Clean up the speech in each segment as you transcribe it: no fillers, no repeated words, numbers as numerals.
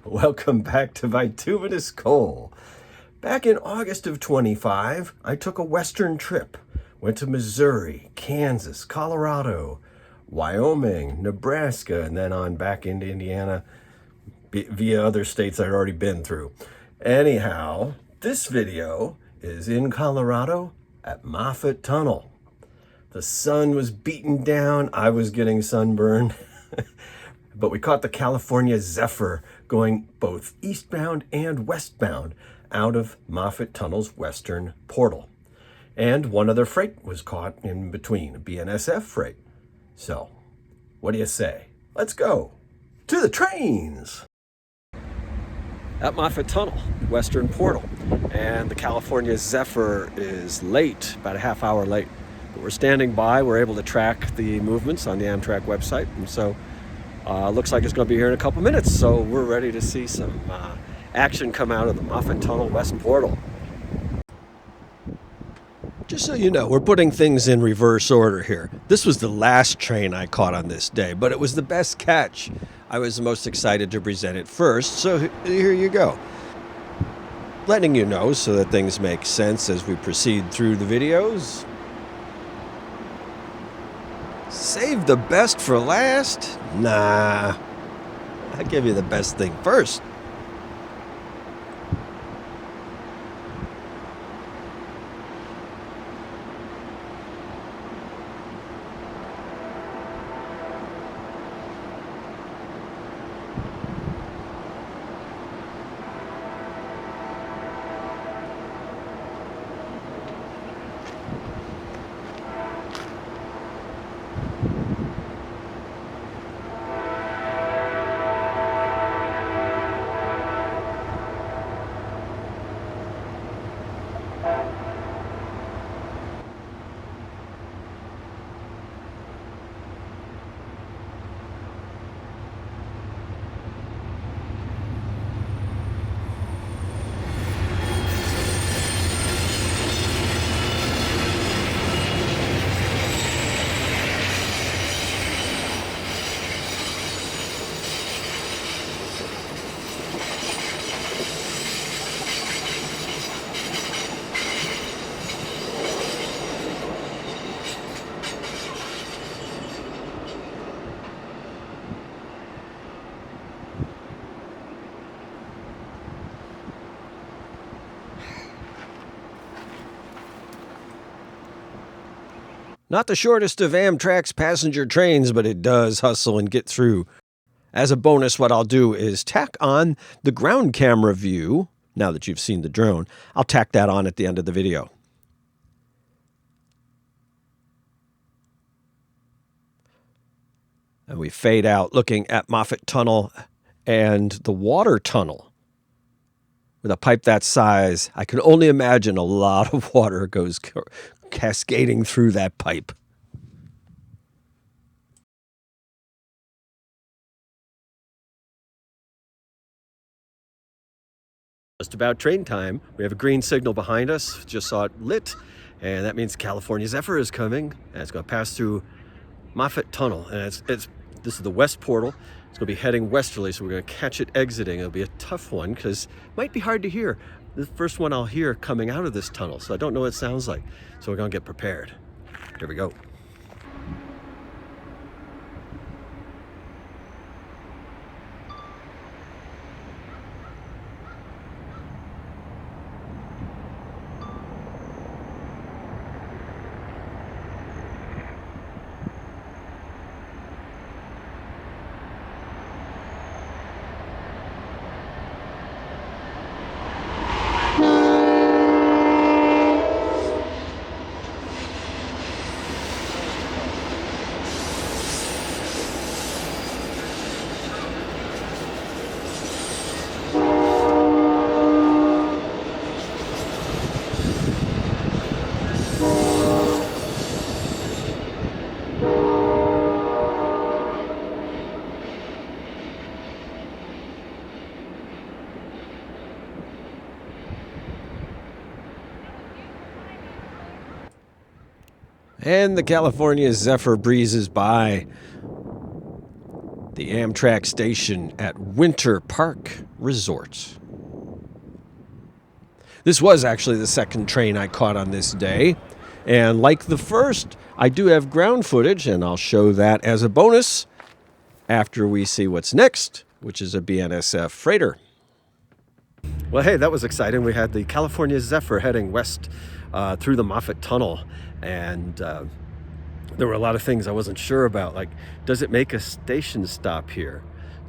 Welcome back to Bituminous Coal. Back in August of 25, I took a western trip. Went to Missouri, Kansas, Colorado, Wyoming, Nebraska, and then on back into Indiana via other states I'd already been through. Anyhow, this video is in Colorado at Moffat Tunnel. The sun was beating down, I was getting sunburned. But we caught the California Zephyr going both eastbound and westbound out of Moffat Tunnel's western portal. And one other freight was caught in between, a BNSF Freight. So, what do you say? Let's go to the trains! At Moffat Tunnel, western portal. And the California Zephyr is late, about a half hour late. But we're standing by, we're able to track the movements on the Amtrak website. And so looks like it's going to be here in a couple minutes, so we're ready to see some action come out of the Moffat Tunnel West Portal. Just so you know, we're putting things in reverse order here. This was the last train I caught on this day, but it was the best catch. I was the most excited to present it first, so here you go. Letting you know so that things make sense as we proceed through the videos. Save the best for last? Nah, I give you the best thing first. Not the shortest of Amtrak's passenger trains, but it does hustle and get through. As a bonus, what I'll do is tack on the ground camera view. Now that you've seen the drone, I'll tack that on at the end of the video. And we fade out looking at Moffat Tunnel and the water tunnel. With a pipe that size, I can only imagine a lot of water goes cascading through that pipe. Just about train time. We have a green signal behind us. Just saw it lit, and that means California Zephyr is coming, and it's going to pass through Moffat Tunnel, and this is the west portal. It's going to be heading westerly, so we're going to catch it exiting. It'll be a tough one because it might be hard to hear. The first one I'll hear coming out of this tunnel, so I don't know what it sounds like. So we're going to get prepared. Here we go. And the California Zephyr breezes by. the Amtrak station at Winter Park Resort. This was actually the second train I caught on this day, and like the first, I do have ground footage, and I'll show that as a bonus after we see what's next, which is a BNSF freighter. Well, hey, that was exciting. We had the California Zephyr heading west through the Moffat Tunnel, and there were a lot of things I wasn't sure about, like, does it make a station stop here?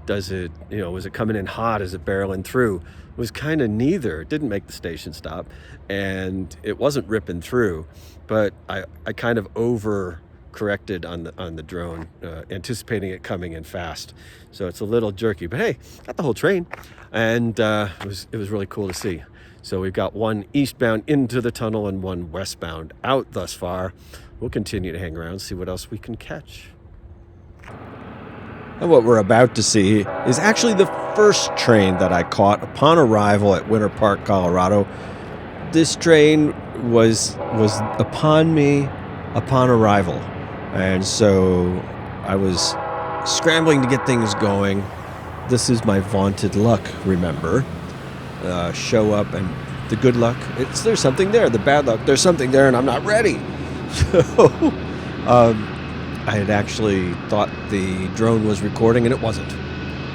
Does it, was it coming in hot? Is it barreling through? It was kind of neither. It didn't make the station stop, and it wasn't ripping through, but I kind of over-corrected on the drone, anticipating it coming in fast. So it's a little jerky, but hey, got the whole train, and it was really cool to see. So we've got one eastbound into the tunnel and one westbound out thus far. We'll continue to hang around, see what else we can catch. And what we're about to see is actually the first train that I caught upon arrival at Winter Park, Colorado. This train was upon me upon arrival. And so I was scrambling to get things going. This is my vaunted luck, remember. Show up, and the good luck, there's something there. The bad luck, there's something there, and I'm not ready. So I had actually thought the drone was recording, and it wasn't,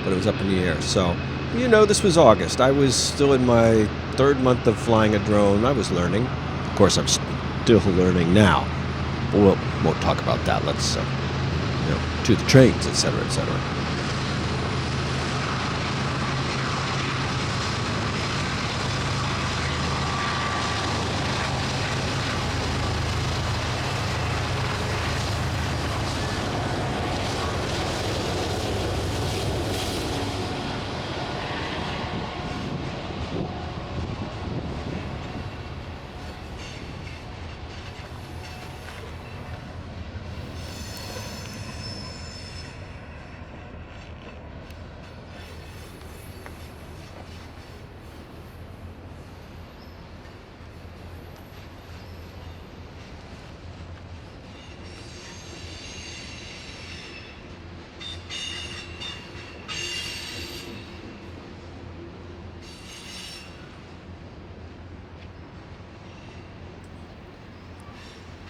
but it was up in the air. So, this was August. I was still in my third month of flying a drone. I was learning. Of course, I'm still learning now. But we won't talk about that. Let's, to the trains, etc., etc.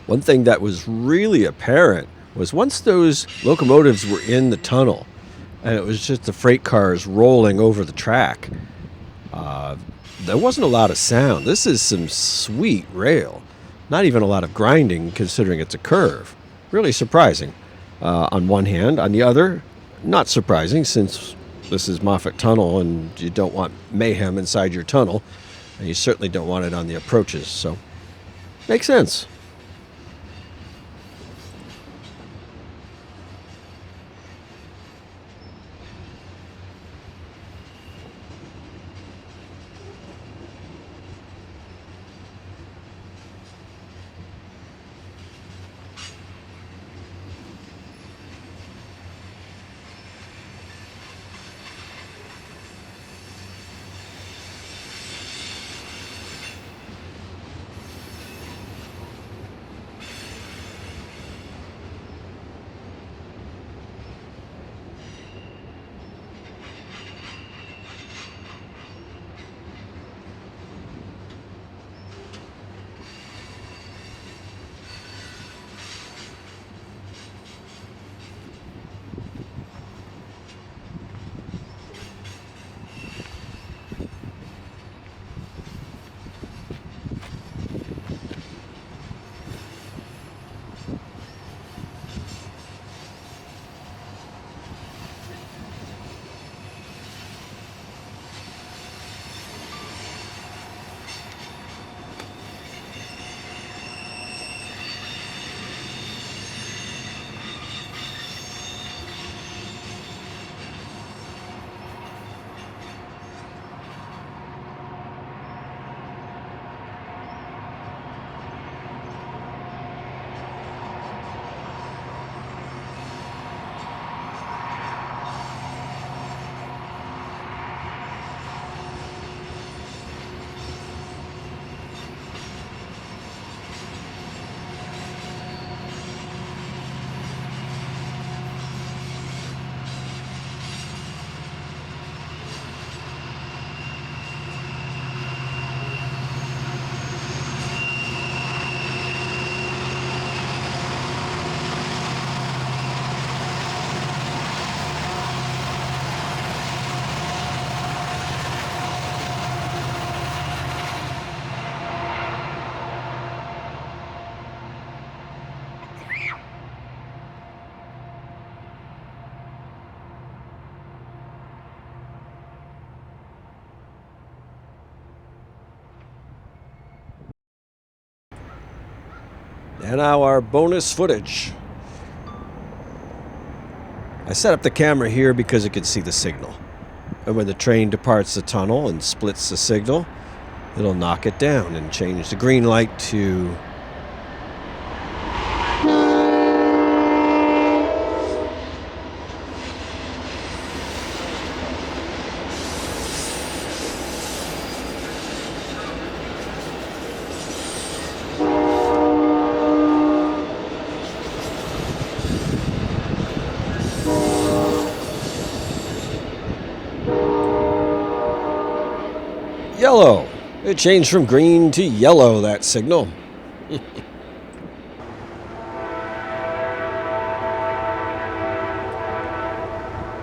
One thing that was really apparent was once those locomotives were in the tunnel and it was just the freight cars rolling over the track, there wasn't a lot of sound. This is some sweet rail. Not even a lot of grinding considering it's a curve. Really surprising on one hand. On the other, not surprising since this is Moffat Tunnel and you don't want mayhem inside your tunnel, and you certainly don't want it on the approaches. So, makes sense. And now our bonus footage. I set up the camera here because it could see the signal. And when the train departs the tunnel and splits the signal, it'll knock it down and change the green light to yellow. It changed from green to yellow, that signal.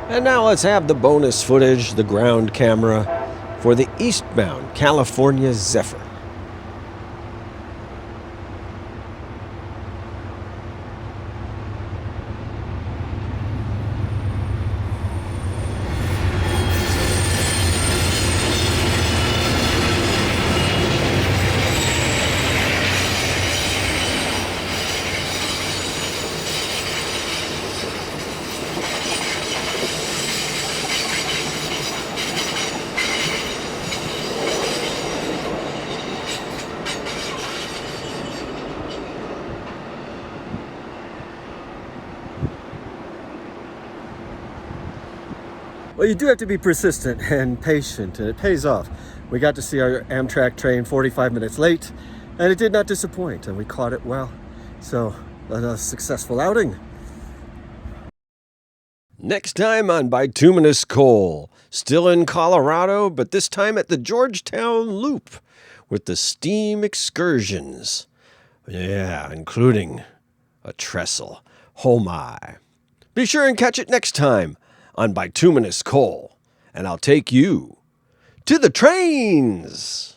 And now let's have the bonus footage, the ground camera, for the Eastbound California Zephyr. Well, you do have to be persistent and patient, and it pays off. We got to see our Amtrak train 45 minutes late, and it did not disappoint, and we caught it well. So, a successful outing. Next time on Bituminous Coal, still in Colorado, but this time at the Georgetown Loop with the steam excursions. Yeah, including a trestle. Oh my. Be sure and catch it next time on Bituminous Coal, and I'll take you to the trains.